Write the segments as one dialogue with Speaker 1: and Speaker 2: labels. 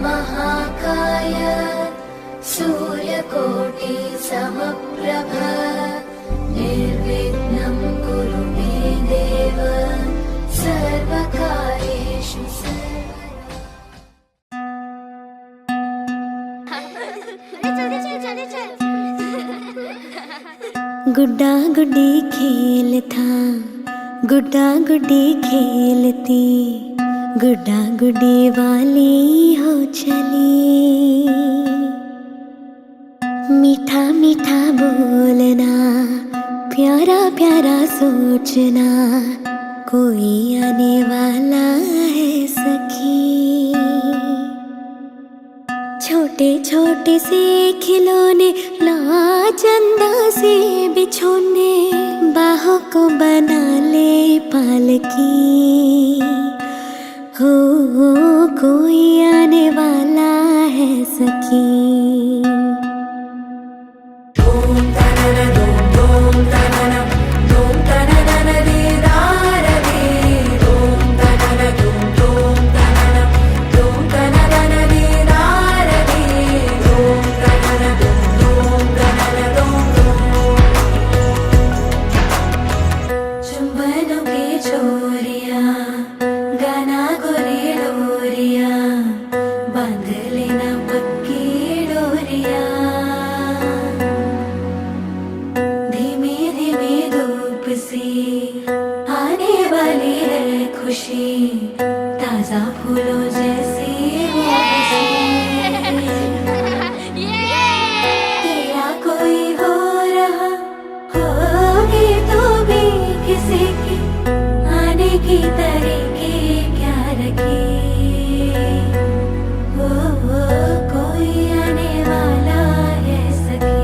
Speaker 1: महाकाय सूर्यकोटि समप्रभ निर्विघ्नं कुरु मे देव सर्वकार्येषु
Speaker 2: गुड्डा गुड्डी खेल था, गुड्डा गुड्डी खेलती, गुड्डा गुड्डी वाली हो चली। मीठा मीठा बोलना, प्यारा प्यारा सोचना, कोई आने वाला है सखी। छोटे छोटे से खिलौने ला चंदा से बिछोने, बाहों को बना ले पालकी। हो कोई आने वाला है सखी। आने वाली है खुशी, ताजा फूलों जैसी तेरा कोई हो रहा होगी तो भी किसी की आने की तरीके क्या रखी। कोई आने वाला है सखी।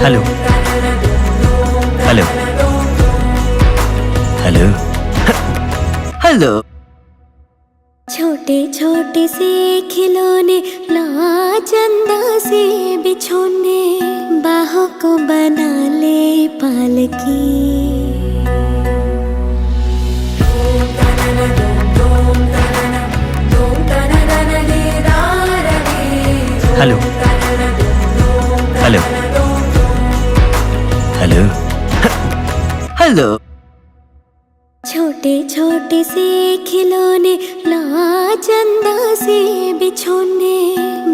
Speaker 3: Hello hello hello hello.
Speaker 2: छोटे छोटे से खिलौने ला चंदा से बिछोने, बाहों को बना ले पालकी।
Speaker 3: Hello hello hello hello.
Speaker 2: छोटे छोटे से खिलौने ला चंदा से बिछोने,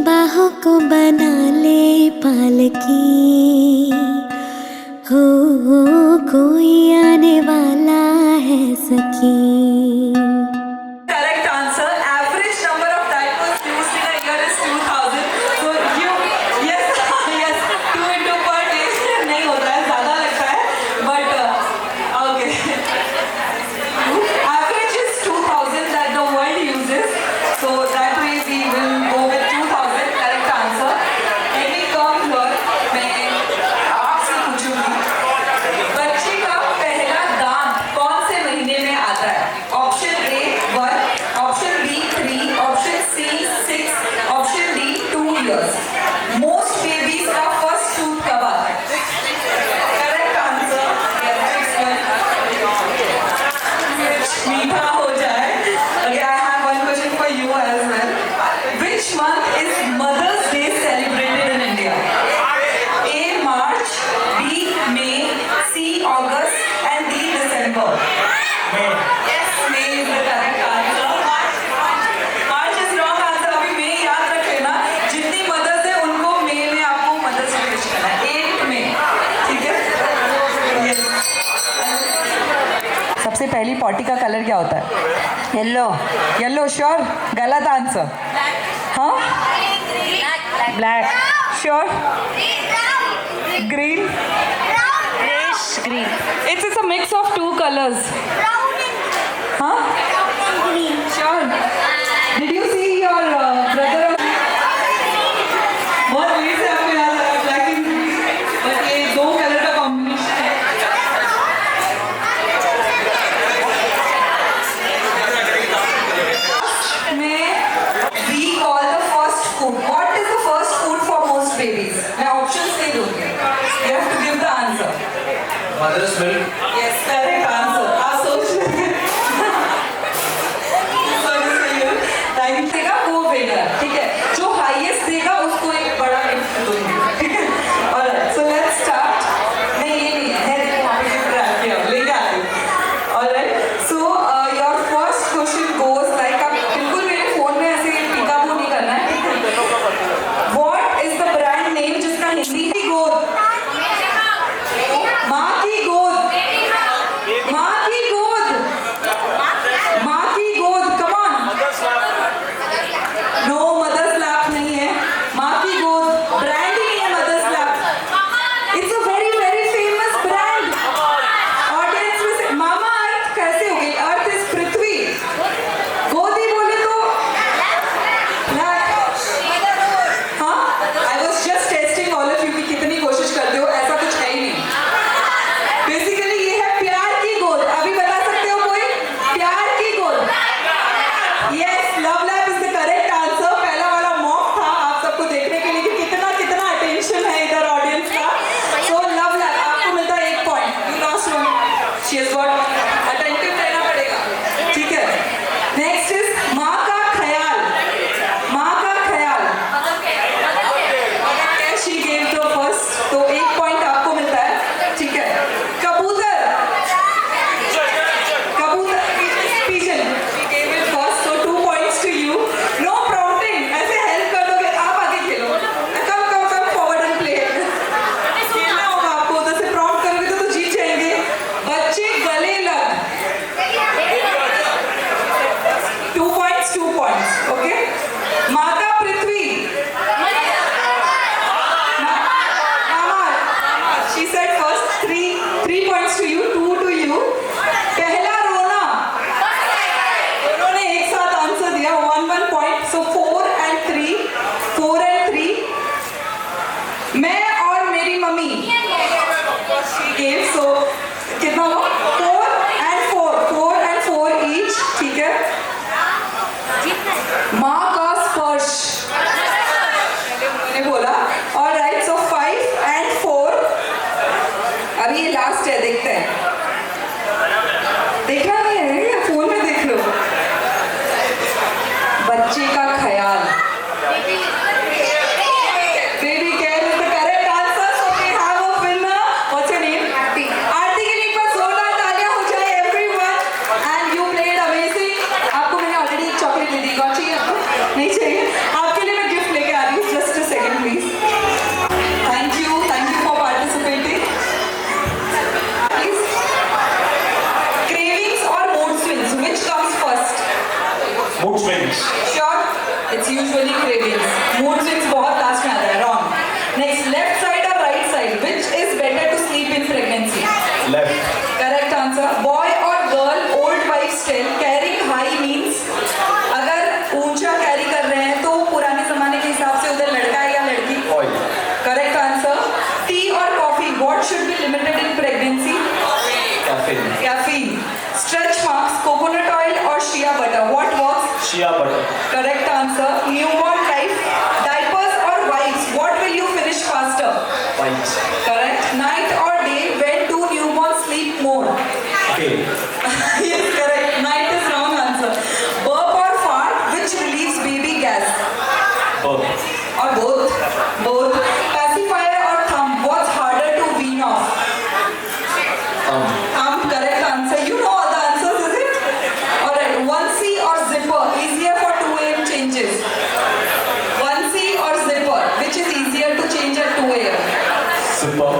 Speaker 2: बाहों को बना ले पालकी। हो कोई आने वाला है सखी।
Speaker 4: Correct answer. Average number of diapers used in a year is 2000. So you, yes, yes, 2 into per day नहीं होता है, ज़्यादा लगता है, but okay. Average is 2000 that the world uses. So that way we will go with 2000. Correct answer. Let me come here. मैं आपसे पूछूंगी, बच्चे का पहला दांत कौन से महीने में आता है? Option A 1, option B 3, option C 6, option D 2 years. Most babies का first tooth कब आता है? Correct answer. मीठा हो जाए. Okay, I have one question for you as well. Which month is Mother's Day celebrated in India? A March, B May, C August, and D December. Yes, May is the correct answer. March is wrong answer. अभी May याद रख लेना. जितनी mothers है उनको May में आपको Mother's Day wish करना है. 8 May. ठीक है? Yes. सबसे पहली पॉटी का कलर क्या होता है? येलो. Yellow sure? गलत आंसर. हाँ? Black. Sure? Green. Green. It's a mix of 2 colors. Huh? Sure. Did you see your brother? बहुत देर से आपको याद आ रहा है black and green. बट ये 2 कलर का कॉम्बिनेशन है. में we call the first food. What is the first food for most babies? मैं options दे दूँगी. You have to give the answer.
Speaker 5: Mother's milk.
Speaker 4: Yes, correct answer. आप सोच रहे हैं। टाइम देगा वो विनर, ठीक है? जो हाईएस्ट देगा उसको एक बड़ा गिफ्ट दूंगी, ठीक है? Alright, so let's start. नहीं ये नहीं है, देखो वहाँ पे गिफ्ट रखी है, लेके आती हूँ। Alright, so your first question goes like आप बिल्कुल मेरे फोन में ऐसे पीकाबू नहीं करना है, ठीक है? What is the brand name जिसका हिंदी की गोद? माँ की गोद, माँ की गोद, माँ की गोद, come on. No mother's lap नहीं है, माँ की गोद ब्रांड ही नहीं है mother's lap. It's a very very famous brand. Audience में से मामा अर्थ कैसे हो गई? अर्थ इज पृथ्वी, गोद ही बोले तो लैप। हाँ, I was just testing all of you कि कितनी कोशिश करते हो, ऐसा कुछ है ही नहीं। बेसिकली ये है प्यार की गोद। अभी बता सकते हो कोई? प्यार की गोद। Yes, love lap is the correct answer. पहला वाला मॉक था आप सबको देखने के लिए कि कितना कितना अटेंशन है इधर ऑडियंस का। सो लव लैप आपको मिलता है 1 point. You lost 1। She has got attentive रहना पड़ेगा, ठीक है? नेक्स्ट इज माँ का ख्याल। माँ का ख्याल शी गेव द फर्स्ट, तो 1 पॉइंट आपको मिलता है, ठीक है? कबूतर, कबूतर, pigeon. She gave it first, so 2 points to you. No prompting. ऐसे help कर दोगे, आप आगे खेलो। Come forward and play. खेलना होगा आपको, उधर से prompt करोगे तो जीत जाएंगे। बच्चे गले लग। 2 points, 2 points. Okay? माता पृथ्वी। मामा। She said first 3 points to you, 2 to you. पहला रोना। दोनों ने एक साथ आंसर दिया, 1 पॉइंट। So 4 and 3, 4 and 3। मैं और मेरी मम्मी। She gave, so कितना हुआ? 4 and 4 each, ठीक है? माँ का स्पर्श मैंने बोला। Alright, so 5 and 4। अभी ये लास्ट है, देखते हैं। देखना नहीं है क्या? फोन में देख लो। बच्चे का ख्याल, baby care is the correct answer. So we have a winner. What's your name? Aarti. Aarti के लिए एक बार जोरदार तालियां हो जाए everyone. And you played amazing. आपको मैंने ऑलरेडी एक चॉकलेट दे दी, कौन चाहिए आपको? नहीं चाहिए? आपके लिए मैं गिफ्ट लेके आ रही हूँ, just a second please. Thank you for participating. Cravings or mood swings, which comes first?
Speaker 5: Mood swings.
Speaker 4: Sure, it's usually cravings. Mood swings बहुत लास्ट में आता है, wrong. Next, left side or right side, which is better to sleep in pregnancy?
Speaker 5: Left.
Speaker 4: Correct answer. Boy or girl, old wives tell, carrying high means अगर ऊंचा carry कर रहे हैं तो पुराने जमाने के हिसाब से उधर लड़का है या लड़की?
Speaker 5: Boy.
Speaker 4: Correct answer. Tea or coffee, what should be limited in pregnancy?
Speaker 5: Caffeine.
Speaker 4: Caffeine. Stretch marks, coconut oil or shea butter, what works?
Speaker 5: Shea butter.
Speaker 4: Correct answer. Newborn life, diapers or wipes, what will you finish faster?
Speaker 5: Wipes.
Speaker 4: Correct. Night or day, when do newborns sleep more?
Speaker 5: Day.
Speaker 4: Yes, correct. Night is wrong answer. Burp or fart, which relieves baby gas?
Speaker 5: Both.
Speaker 4: Or both? Both. Pacifier or thumb, what's harder to wean off? Correct answer. You know all the answers, is it? Alright. 1C or zipper, easier for 2 AM changes? 1C or zipper, which is easier to change at 2 AM?
Speaker 5: Zipper.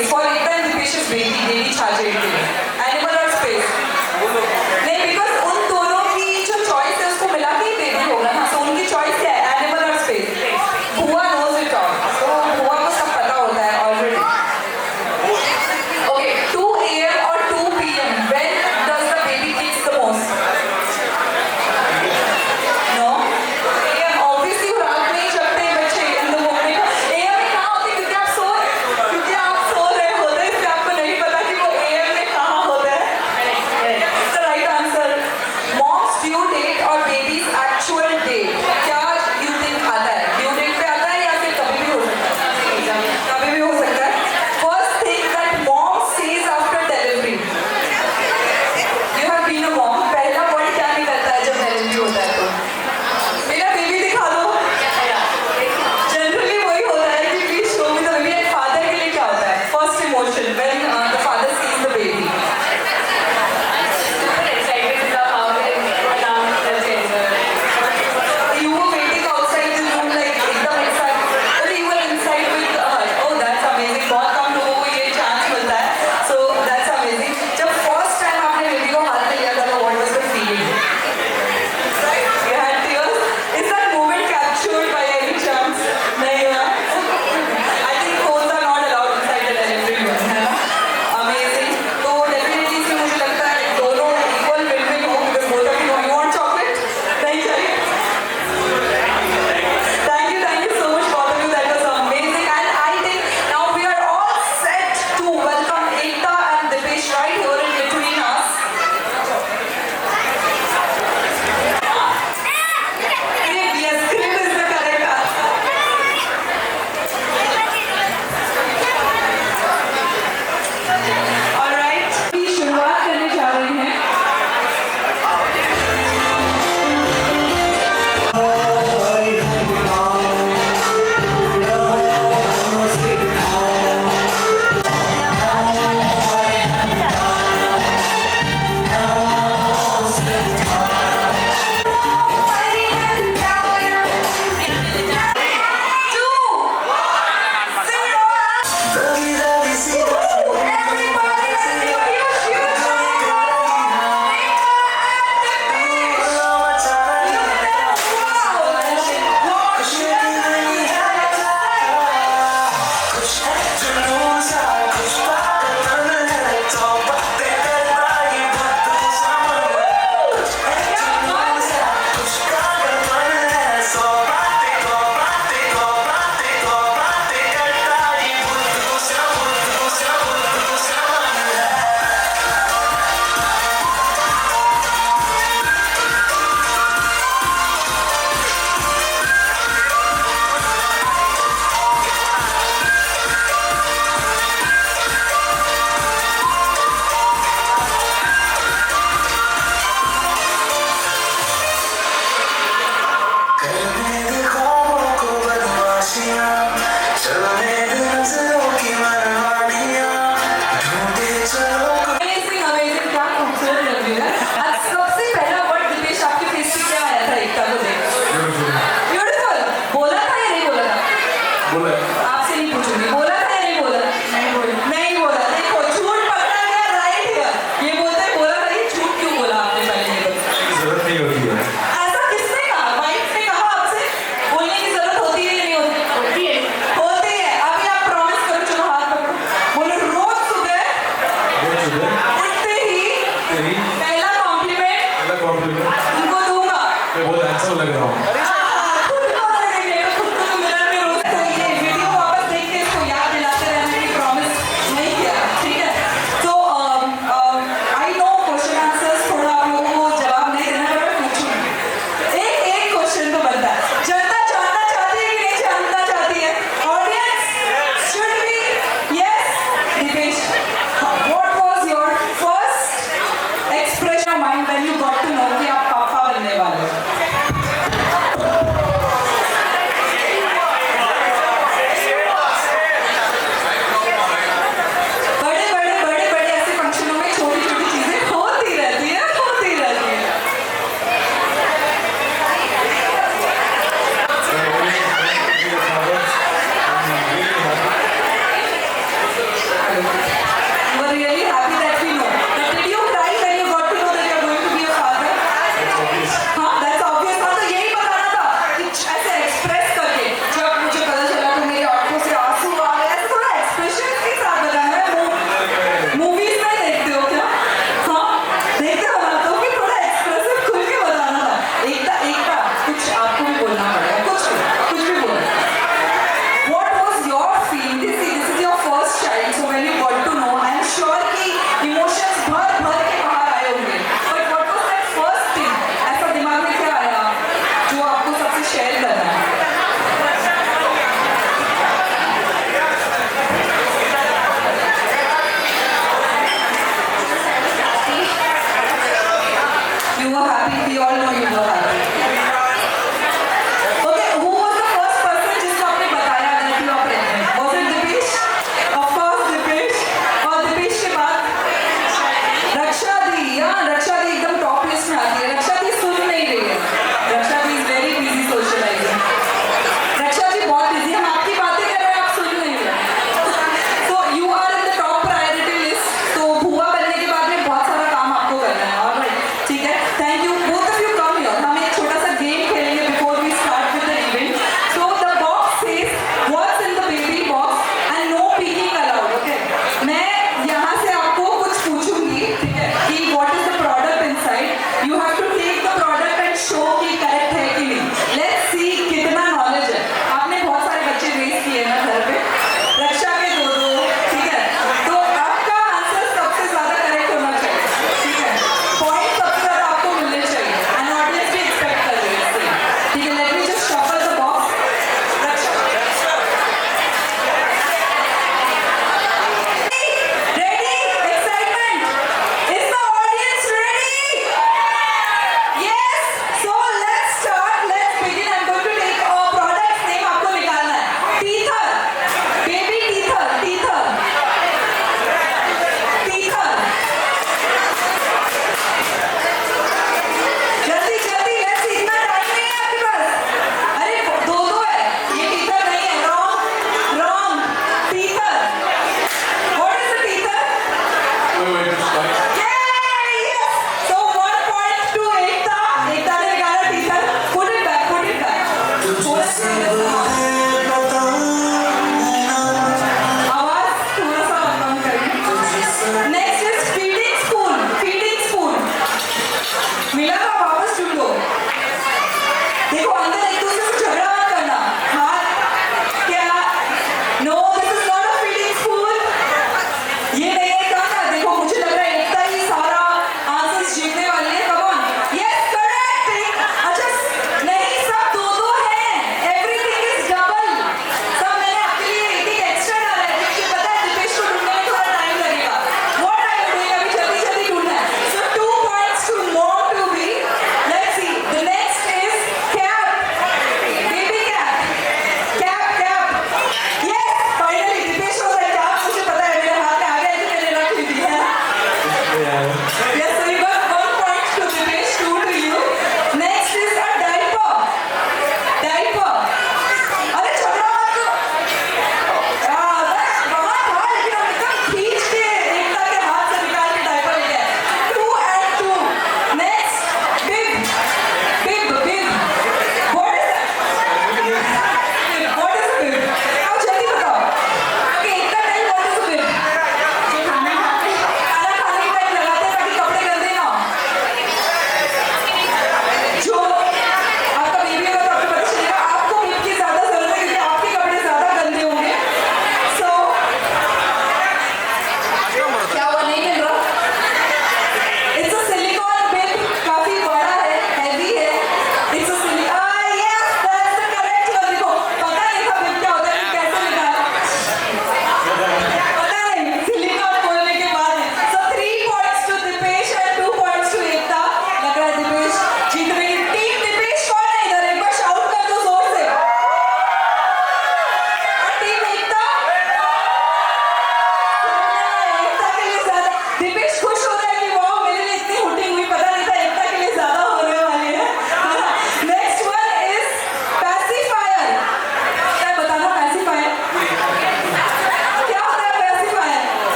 Speaker 4: space for Ekta and Dipesh's baby, baby charger के लिए. Animal और space. नहीं, because उन दोनों की जो choice है उसको मिला के ही baby होगा ना. So उनकी choice क्या है? Animal और space. बुआ knows it all. So बुआ को सब पता होता है already. Okay, 2 AM or 2 PM. When does the baby kicks the most? No? AM obviously रात में ही जगते हैं बच्चे in the morning. AM में कहाँ होते हैं? क्योंकि आप सो रहे होते हैं, इसलिए आपको नहीं पता कि वो AM में कहाँ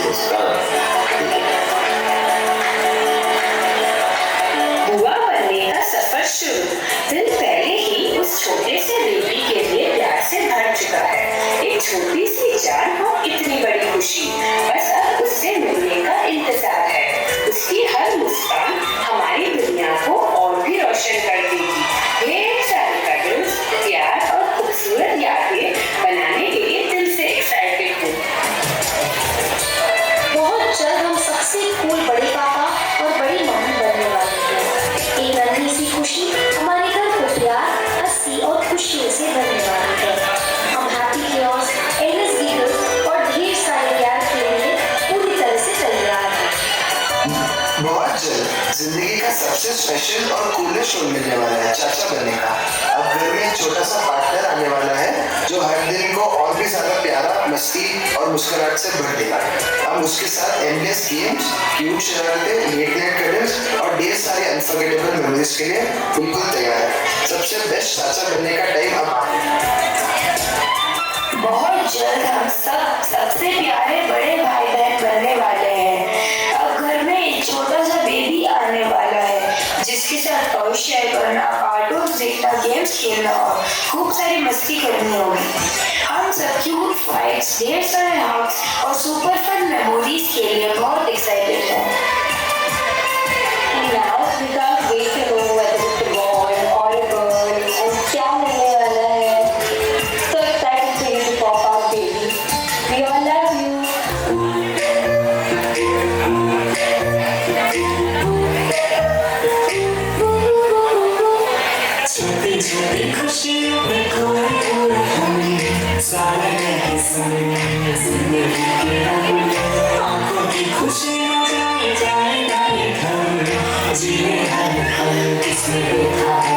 Speaker 6: बुआ बनने का सफर शुरू। दिल पहले ही उस छोटे से बेबी के लिए प्यार से भर चुका है। एक छोटी सी जान और इतनी बड़ी खुशी, बस अब उससे मिलने का इंतजार है। उसकी हर मुस्कान हमारी दुनिया को और भी रोशन कर देगी। ढेर सारे कदम्स, प्यार और खूबसूरत यादें बनाने के लिए दिल से एक्साइटेड हूँ।
Speaker 7: बहुत जल्द हम सबसे कूल बड़े पापा और बड़ी मम्मी बनने वाले हैं। एक नन्ही सी खुशी हमारे घर को प्यार, हंसी और खुशियों से भरने वाली है। हम हैप्पी क्योर्स, एंडलेस गिगल्स और ढेर सारे प्यार के लिए पूरी तरह से तैयार हैं।
Speaker 8: बहुत जल्द जिंदगी का सबसे स्पेशल और कूलेस्ट रोल मिलने वाला है चाचा बनने का। अब घर में एक छोटा सा पार्टनर आने वाला है जो हर दिन को और भी ज्यादा प्यारा, मस्ती और मुस्कुराहट से भर देगा। हम उसके साथ एंडलेस गेम्स, क्यूट शरारतें, लेट नाइट कलर्स और ढेर सारे अनफॉरगेटेबल मेमोरीज के लिए बिल्कुल तैयार है। सबसे बेस्ट चाचा बनने का टाइम अब आ गया।
Speaker 6: बहुत जल्द हम सबसे प्यारे बड़े भाई बहन बनने वाले हैं। अब घर में एक छोटा सा बेबी आने वाला है जिसके साथ टॉय शेयर करना, कार्टून देखना, गेम्स खेलना और खूब सारी मस्ती करनी होगी। हम सब क्यूट फाइट्स, ढेर सारे हग्स और सुपर फन मेमोरीज के लिए बहुत एक्साइटेड हैं। Now we can't wait to know whether it's a boy or a girl and क्या मिलने वाला है। So excited for you to pop out, baby. We all love you.
Speaker 9: छोटी छोटी खुशियों में खोए हुए हम, सारे नहीं सुने जिंदगी के रंग। आंखों की खुशी न जाए जाएगा ये घर, जीने हम किसने देखा है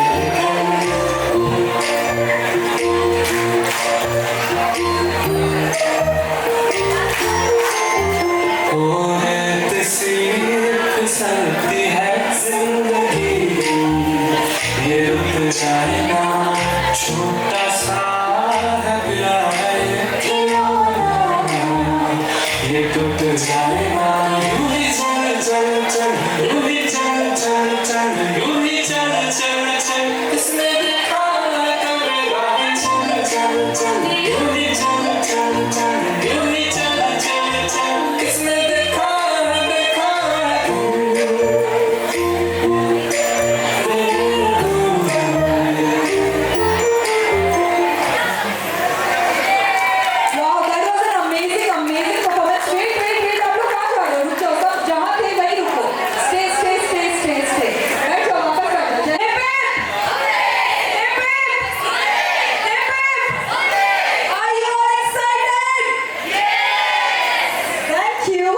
Speaker 9: फिसलती है जिंदगी, ये रुक जाएगा। छोटा सा है प्यार ये खिलौना, ये टूट जाएगा। यूं ही चल चल चल, यूं ही चल चल चल, यूं ही चल चल चल, किसने देखा है करेगा। चल चल चल, यूं ही चल चल चल, यूं ही चल चल चल, किसने देखा है देखा
Speaker 4: Wow, that was an amazing, amazing performance. Wait, wait, wait. आप लोग कहाँ जा रहे हो? रुक जाओ, सब जहाँ थे वहीं रुको. Stay, stay, stay, stay, stay. बैठ जाओ, वापस बैठ जाओ. Hip hip! Hip hip! Hip hip! Are you all excited? Yes! Thank you.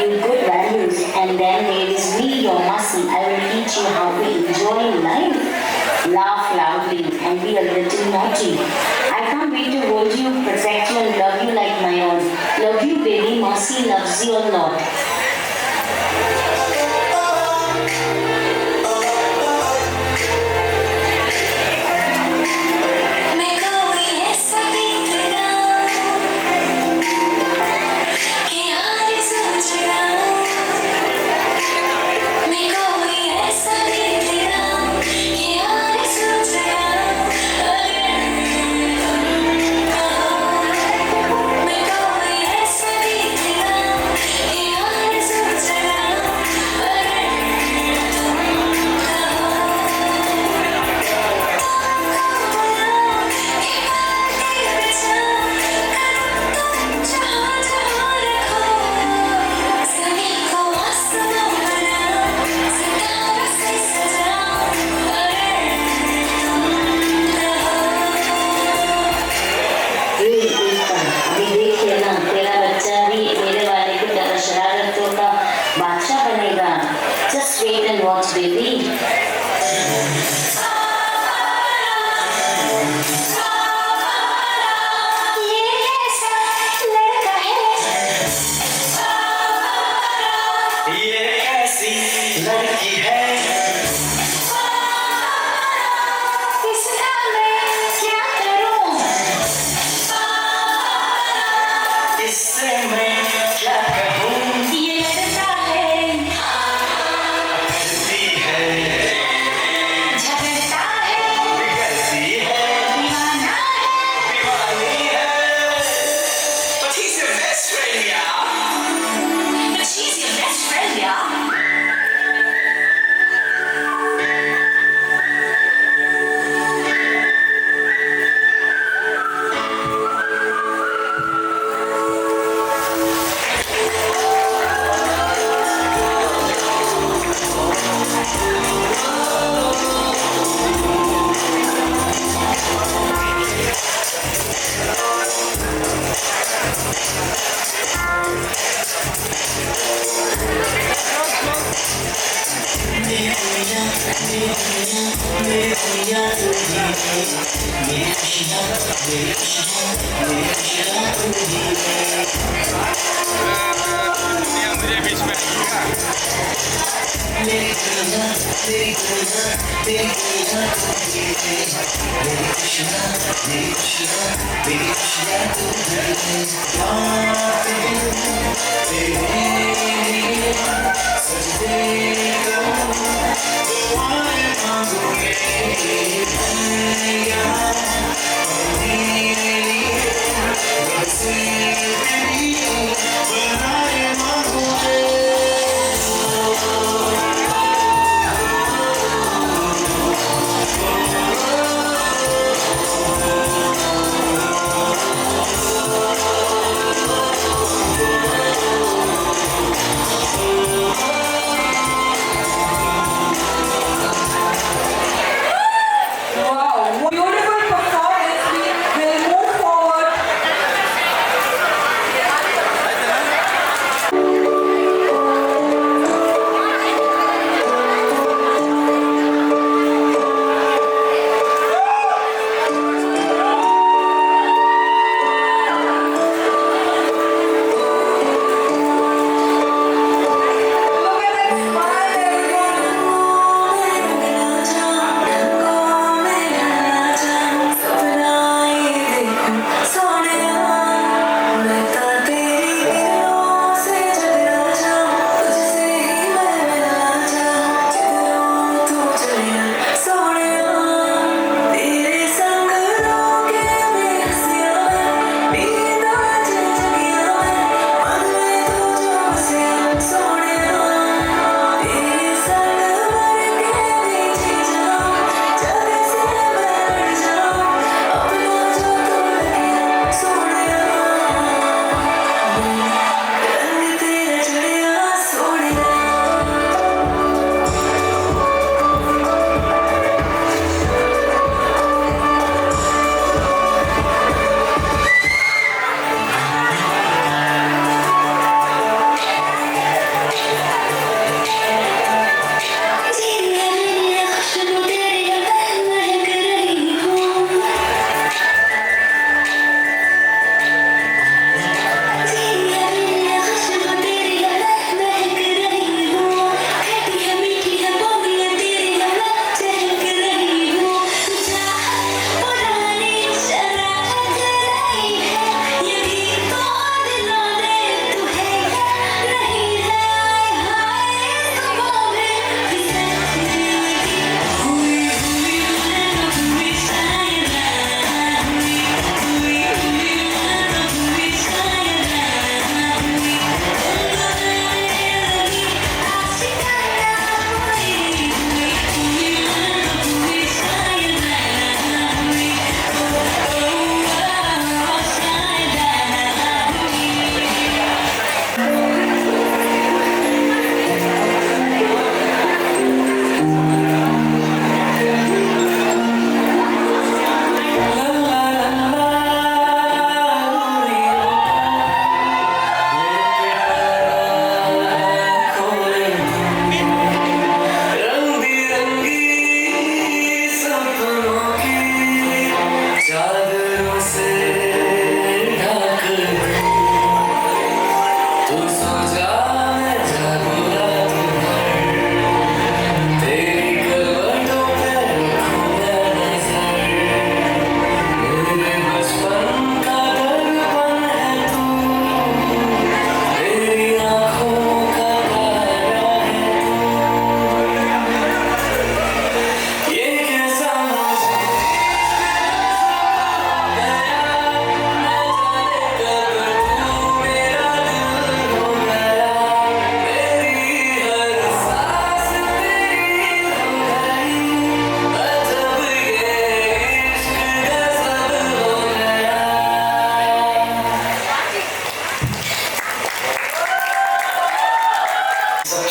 Speaker 7: you good values, and then there is me, your Masi. I will teach you how to enjoy life. Laugh loudly and be a little naughty. I can't wait to hold you, protect you, and love you like my own. Love you, baby. Masi loves you a lot. Just wait and watch, baby.
Speaker 9: ये ऐसी लड़की है
Speaker 7: इसका मैं क्या करूं?
Speaker 9: इससे मैं क्या कहूँ
Speaker 7: ये लड़का है,
Speaker 9: करती है
Speaker 7: झगड़ता है,
Speaker 9: बिगड़ती है
Speaker 7: दीवाना है।
Speaker 9: दीवानी है But he's your best friend, yeah.
Speaker 7: But she's your best friend, yeah.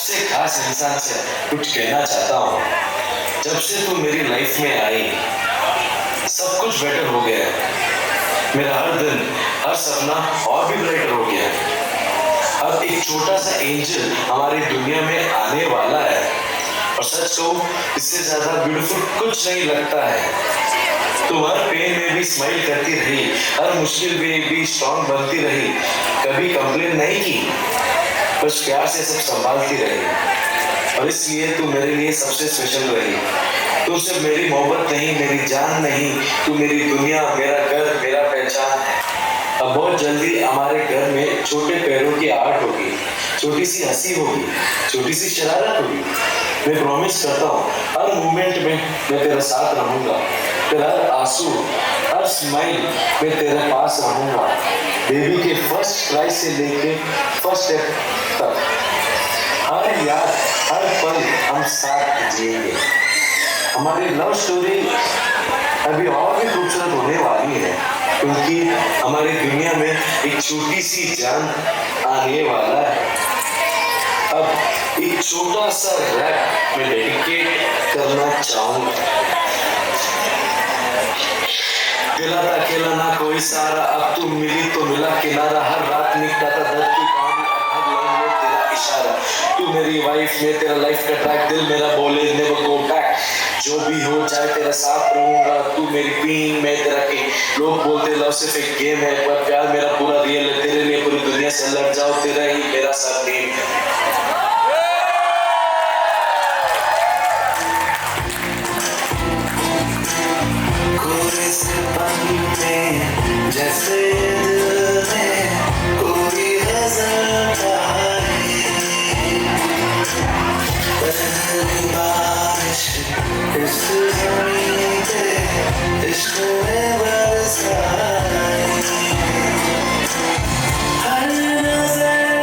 Speaker 9: ऐसे खास इंसान से कुछ कहना चाहता हूँ। जब से तू मेरी लाइफ में आई सब कुछ बेटर हो गया है। मेरा हर दिन हर सपना और भी ब्राइटर हो गया है। अब एक छोटा सा एंजल हमारी दुनिया में आने वाला है और सच कहूं इससे ज्यादा ब्यूटीफुल कुछ नहीं लगता है। तुम हर पेन में भी स्माइल करती रही, हर मुश्किल में भी स्ट्रॉन्ग बनती रही, कभी कंप्लेन नहीं की, बस प्यार से सब संभालती रही और इसलिए तू मेरे लिए सबसे स्पेशल रही। तू सिर्फ मेरी मोहब्बत नहीं, मेरी जान नहीं, तू मेरी दुनिया, मेरा घर, मेरा पहचान है। अब बहुत जल्दी हमारे घर में छोटे पैरों की आर्ट होगी, छोटी सी हंसी होगी, छोटी सी शरारत होगी। मैं प्रॉमिस करता हूँ हर मोमेंट में मैं तेरा साथ रहूंगा, तेरा हर आंसू, हर स्माइल मैं तेरे पास रहूंगा। बेबी के फर्स्ट क्राई से लेके फर्स्ट स्टेप तक हर याद, हर पल हम साथ जिएंगे। हमारी लव स्टोरी अभी और भी खूबसूरत होने वाली है क्योंकि हमारी दुनिया में एक छोटी सी जान आने वाला है। अब एक छोटा सा रैप मैं डेडिकेट करना चाहूंगा। दिला था अकेला ना कोई सारा, अब तू मिली तो मिला किनारा, हर रात निकला था दर्द की कहानी, अब हर लाइन में तेरा इशारा। तू मेरी वाइफ में तेरा लाइफ का ट्रैक, दिल मेरा बोले नेवर गो बैक, जो भी हो जाए तेरा साथ रहूंगा। तू मेरी क्वीन, मैं तेरा किंग। लोग बोलते लव सिर्फ एक गेम है पर प्यार मेरा पूरा रियल है। तेरे लिए पूरी दुनिया से लड़ जाओ, तेरा ही मेरा सरनेम है।
Speaker 8: कोरे से पानी में जैसे दिल में कोई गजल बहाए, पहली बारिश इस ज़मीन पे इश्क में बरसाए, हर नज़र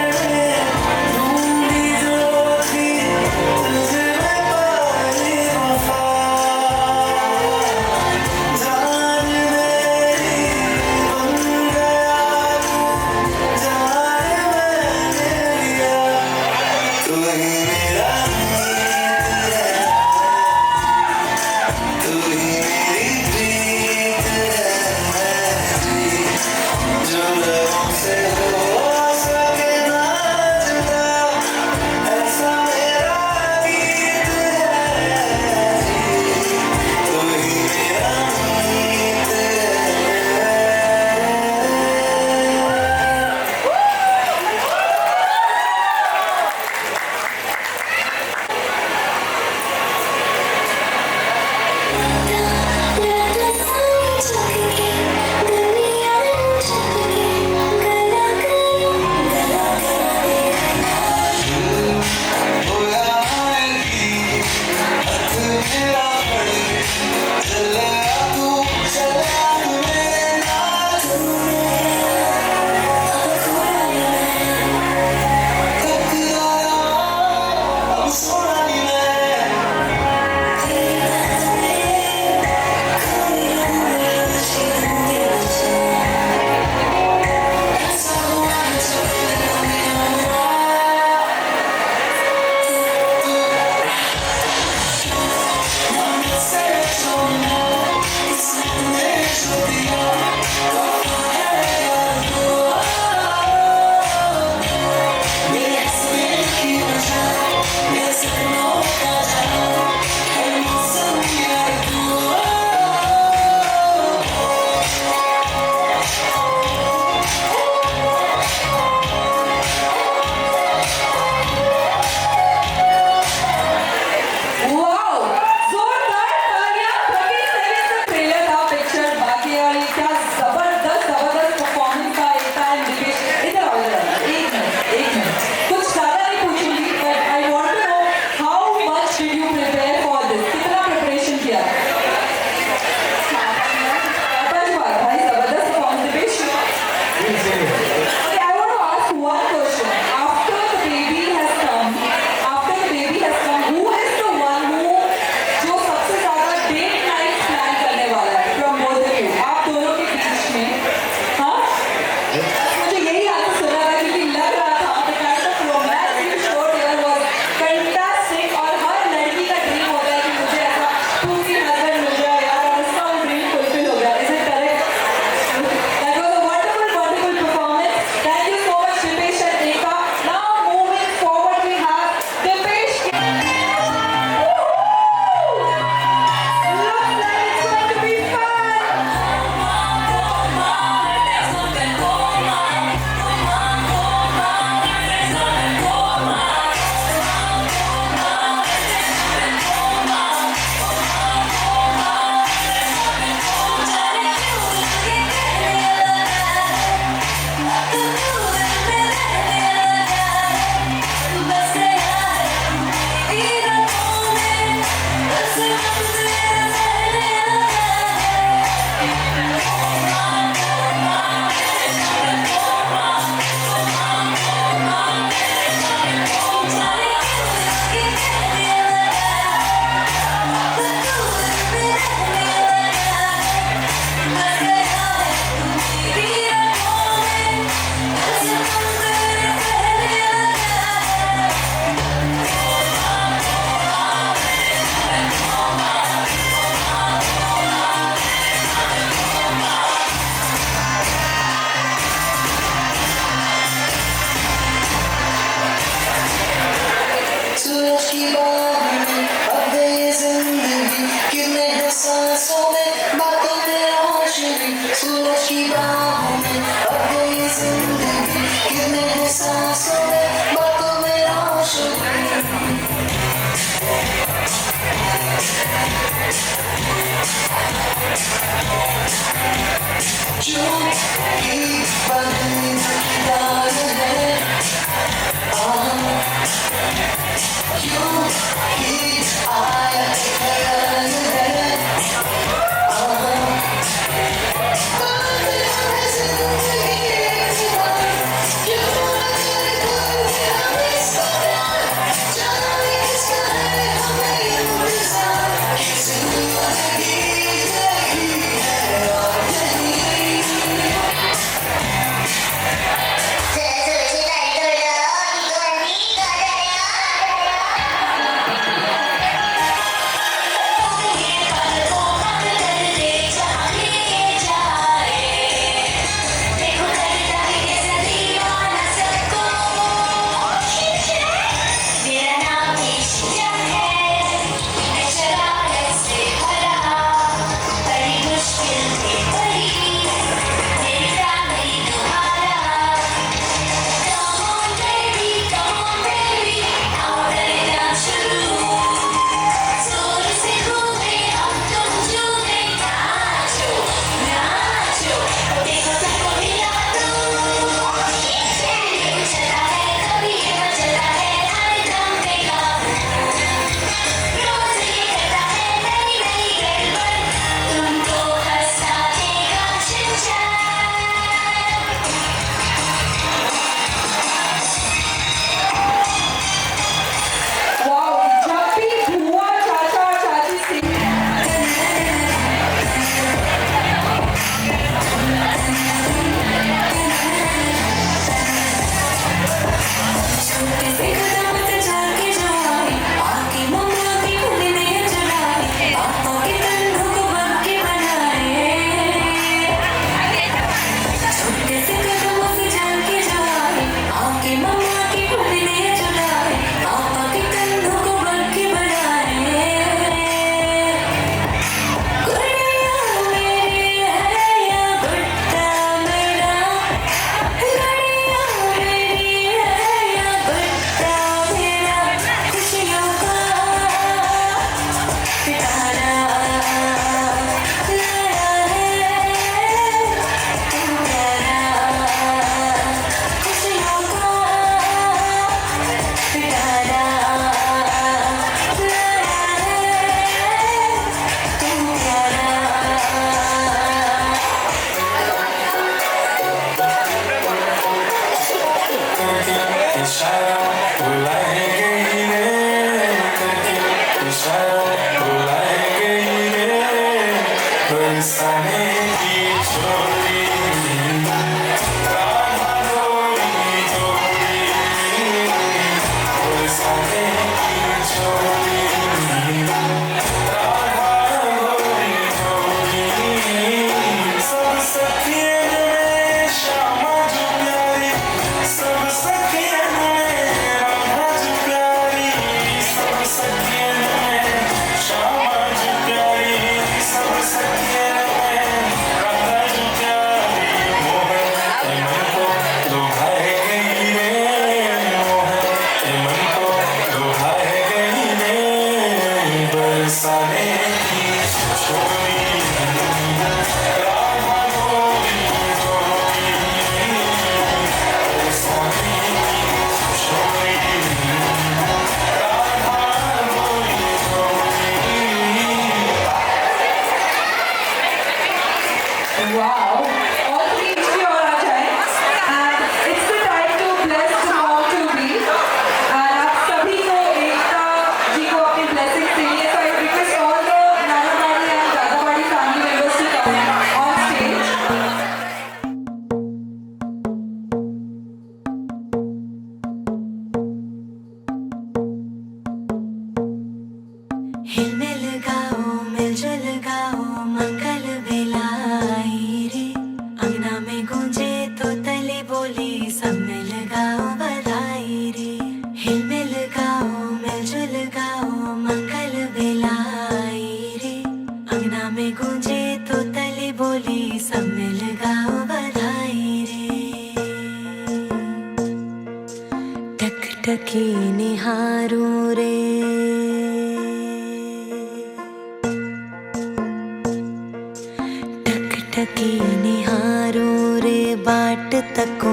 Speaker 2: टकी निहारूं रे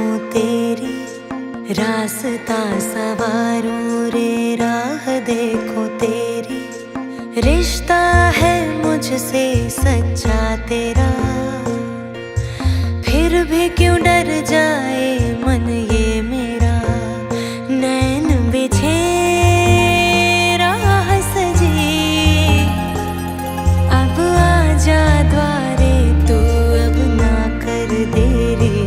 Speaker 2: देखूं तेरी, रास्ता सवारूं रे राह देखूं तेरी। रिश्ता है मुझसे सच्चा तेरा, फिर भी क्यों डर जाए मन ये मेरा। नैन बिछे राह सजी, अब आजा द्वारे तू, अब ना कर देरी,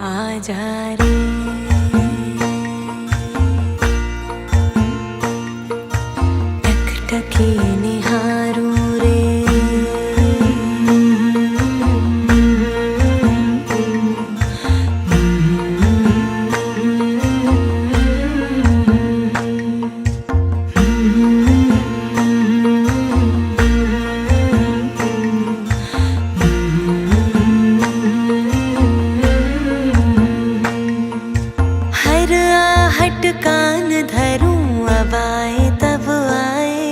Speaker 2: आजा रे। टकटकी निहारूं रे, हर आहट कान धरूं, अब आए तब आए।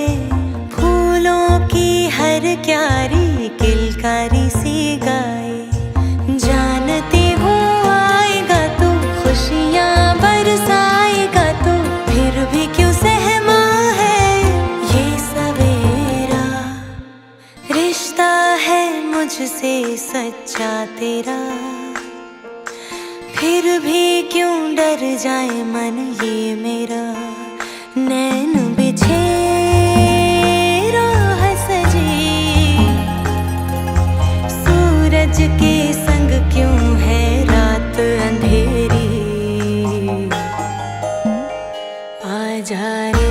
Speaker 2: फूलों की हर क्यारी किलकारी सी गाए। जानती हूँ आएगा तू, खुशियाँ बरसाएगा तू, फिर भी क्यों सहमा है ये सवेरा। रिश्ता है मुझसे सच्चा तेरा, फिर भी क्यों डर जाए मन ये मेरा। नैन बिछे राह सजी, सूरज के संग क्यों है रात अंधेरी, आजा रे।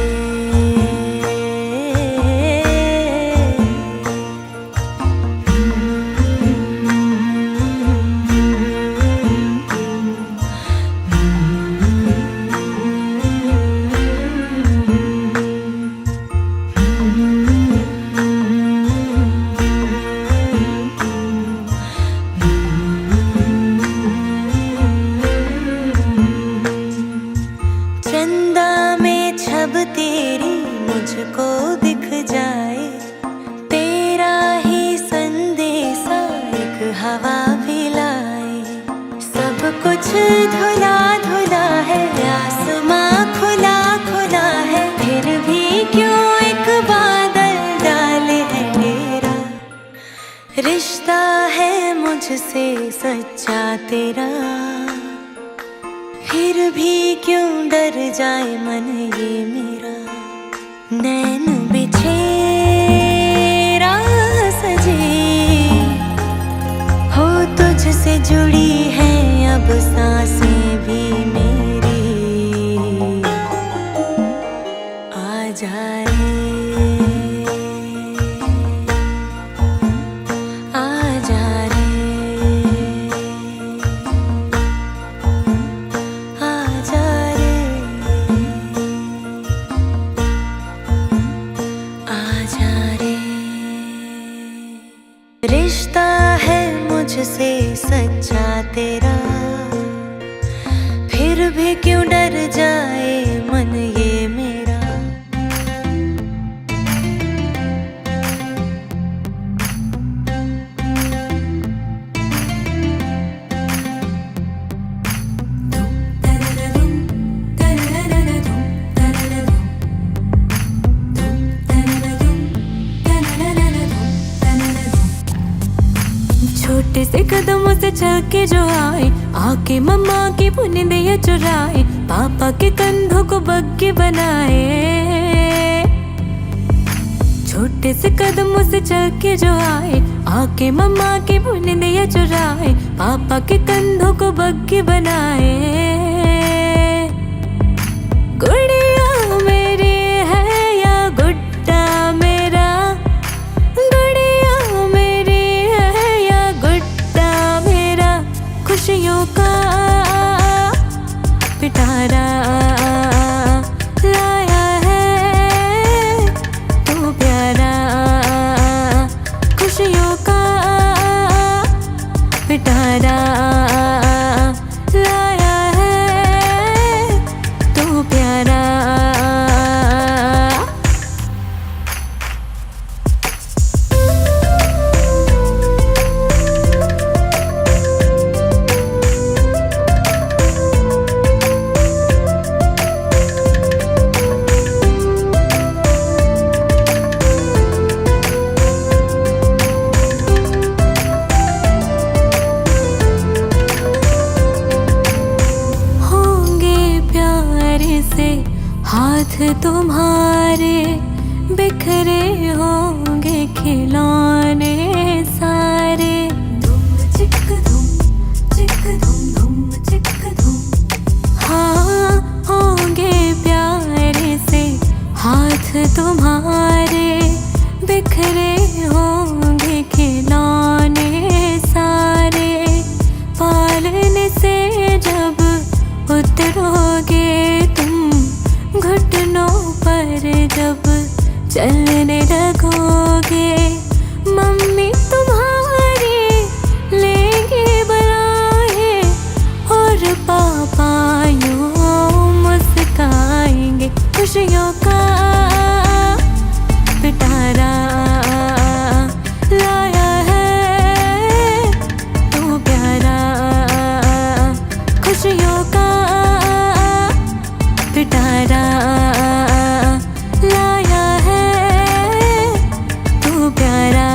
Speaker 2: चंदा में छब तेरी मुझको दिख जाए, तेरा ही संदेशा एक हवा भी लाए। सब कुछ धुला धुला है, आसमां खुला खुला है, फिर भी क्यों एक बादल डाले है तेरा। रिश्ता है मुझसे सच्चा तेरा, फिर भी क्यों डर जाए मन ये मेरा। नैन बिछे राह सजी, हो तुझसे जुड़ी है अब सांसें भी मेरी, आजा रे, आजा रे, रिश्ता है मुझसे सच्चा तेरा, फिर भी क्यों डर जाए मन ये मेरा। छोटे से कदमों से चल के जो आए, आके मम्मा की बुनिया चुराए, पापा के कंधों को बग्गी बनाए। छोटे से कदमों से चल के जो आए, आके मम्मा की बुनिया चुराए, पापा के कंधों को बग्गी बनाए। गुड़िया मेरी है या गुड्डा मेरा, गुड़िया मेरी है या गुड्डा मेरा, खुशियों का पिटारा लाया है तू प्यारा, खुशियों का पिटारा लाया है तू प्यारा। हाथ तुम्हारे बिखरे होंगे खिलौने सारे। धूम चिक धूम चिक धूम धूम चिक धूम। हाँ होंगे प्यारे से हाथ तुम्हारे बिखरे होंगे खिलौने सारे। पालने से जब उतरोगे तुम घुटनों पर जब चलने लगोगे, मम्मी तुम्हारी लेंगे बनाए और पापा यूं मुस्काएंगे। खुशियों का पिटारा लाया है तू प्यारा। खुशियों का पिटारा लाया है तू प्यारा।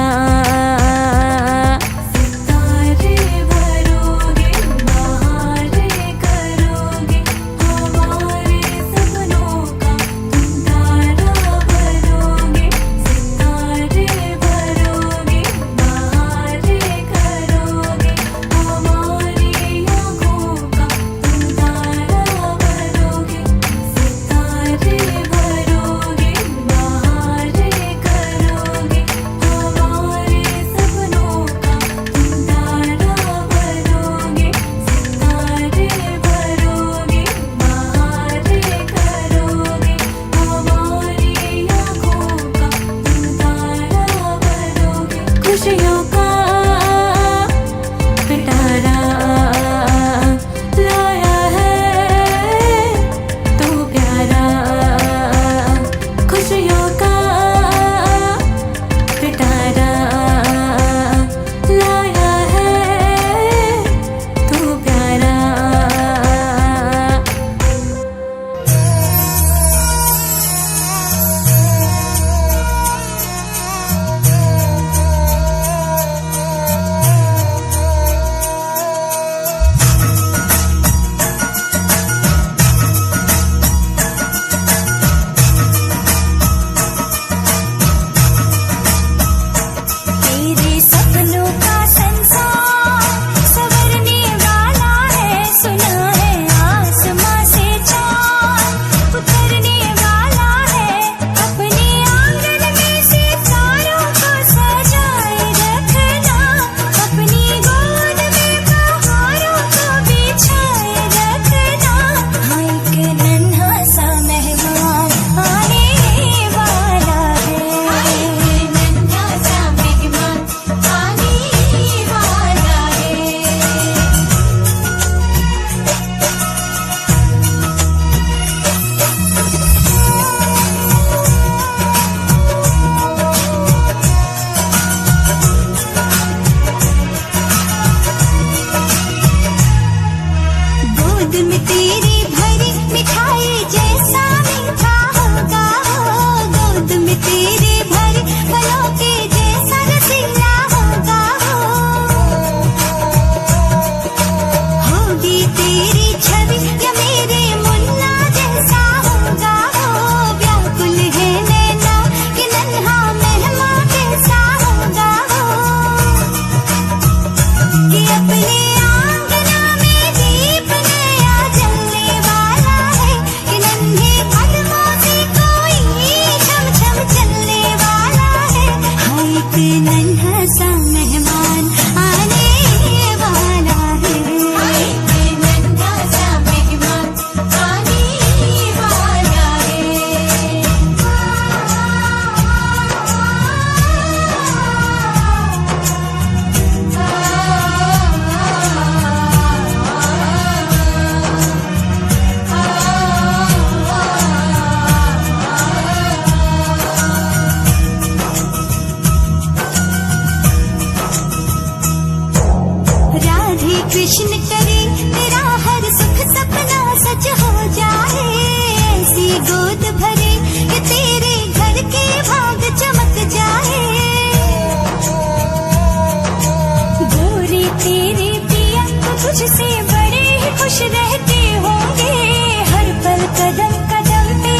Speaker 2: सितारे भरोगे बहारे करोगे हमारे सपनों का तुम तारा भरोगे। सितारे भरोगे बहारे करोगे हमारी आँखों का तुम तारा भरोगे। सितारे भरोगे बहारे करोगे हमारे सपनों का तुम तारा भरोगे। सितारे भरोगे बहारे करोगे हमारी आँखों का तुम तारा भरोगे। खुशियों का पिटारा लाया है तू प्यारा। खुशियों का पिटारा लाया है तू प्यारा। तेरे सपनों का संसार संवरने वाला है। सुना है आसमां से चाँद उतरने वाला है। अपने आंगन में सितारों को सजाए रखना। अपनी गोद में बहारों को बिछाए रखना। हाँ एक नन्हा सा मेहमान आने वाला है। नन्हा सा मेहमान आने वाला है। गोद में तेरी भरी मिठाई जैसा मीठा होगा हो। गोद में तेरे भरी फलों के जैसा रसीला होगा हो। होगी तेरी छवि या मेरे मुन्ना जैसा होगा हो। व्याकुल है नैना कि नन्हा मेहमान कैसा होगा हो। कि अपने आंगना में दीप नया जलने वाला है। कि नन्हे कदमों से कोई छम छम चलने वाला है। हाँ एक नन्हा सा मेहमान आने वाला है। एक नन्हा सा मेहमान आने वाला है। राधे कृष्ण करे तेरा हर सुख सपना सच हो जाए। ऐसी गोद भरे कि तेरे घर के भाग चमक जाए। गोरे तेरे पिया तो तुझसे बड़े ही खुश रहते होंगे। हर पल कदम कदम पे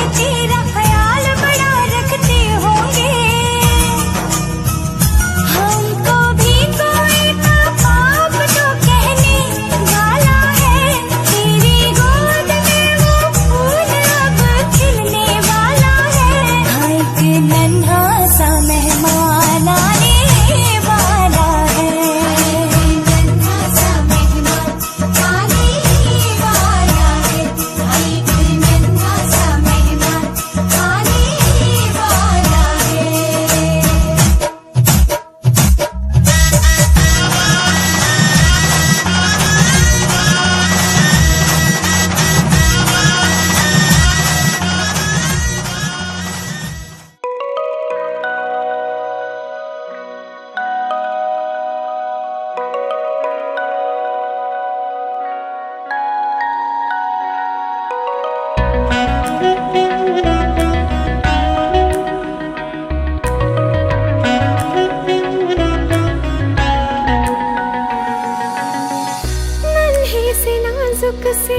Speaker 2: इश्क से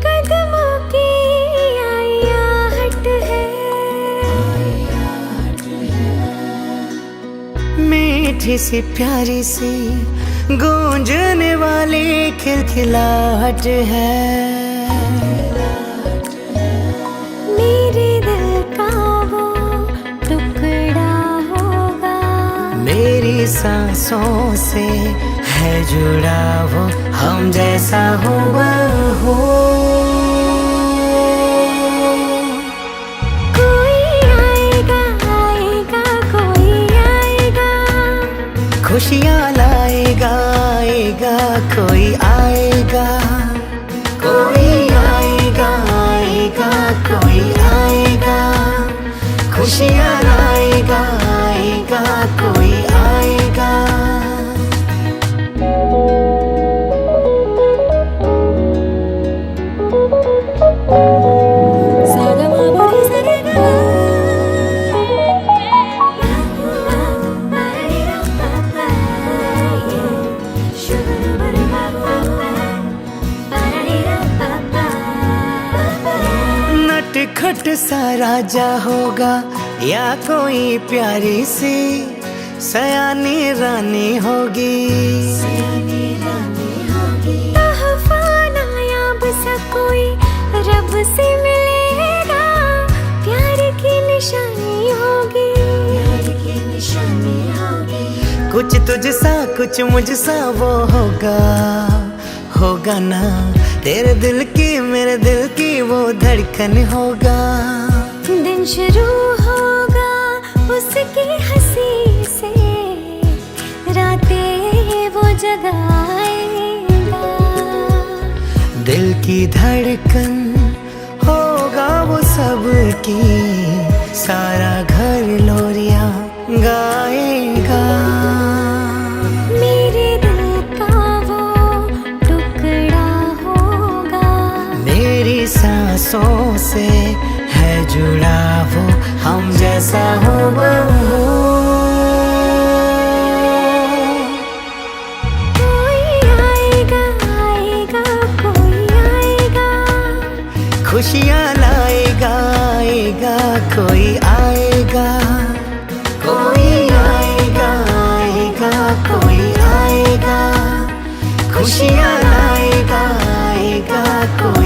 Speaker 2: कदमों की आई आहट है।
Speaker 10: मीठी सी प्यारी सी गूंजने वाली खिलखिलाहट है।
Speaker 2: मेरे दिल का वो टुकड़ा होगा,
Speaker 10: मेरी सांसों से है जुड़ा वो, हम जैसा हुआ हो।
Speaker 2: कोई आएगा आएगा कोई आएगा,
Speaker 10: खुशियाँ लाएगा आएगा कोई आएगा। कोई आएगा आएगा कोई आएगा, खुशियाँ लाएगा आएगा कोई आएगा। नटखट सा राजा होगा या कोई प्यारी सी सयानी रानी होगी।
Speaker 2: तोहफा नायाब सा कोई रब से मिलेगा, प्यार की निशानी होगी।
Speaker 10: कुछ तुझसा कुछ मुझसा वो होगा, होगा ना। तेरे दिल की मेरे दिल की वो धड़कन होगा।
Speaker 2: दिन शुरू होगा उसकी हंसी से, रातें वो जगाएगा।
Speaker 10: दिल की धड़कन होगा वो सबकी, सारा घर लोरियां गाएगा।
Speaker 2: मेरे दिल का वो टुकड़ा होगा,
Speaker 10: मेरी सांसों से है जुड़ा वो, हम जैसा हुआ हो।
Speaker 2: कोई आएगा आएगा कोई आएगा,
Speaker 10: खुशियाँ लाएगा आएगा कोई आएगा। कोई आएगा आएगा कोई आएगा, खुशियाँ लाएगा आएगा कोई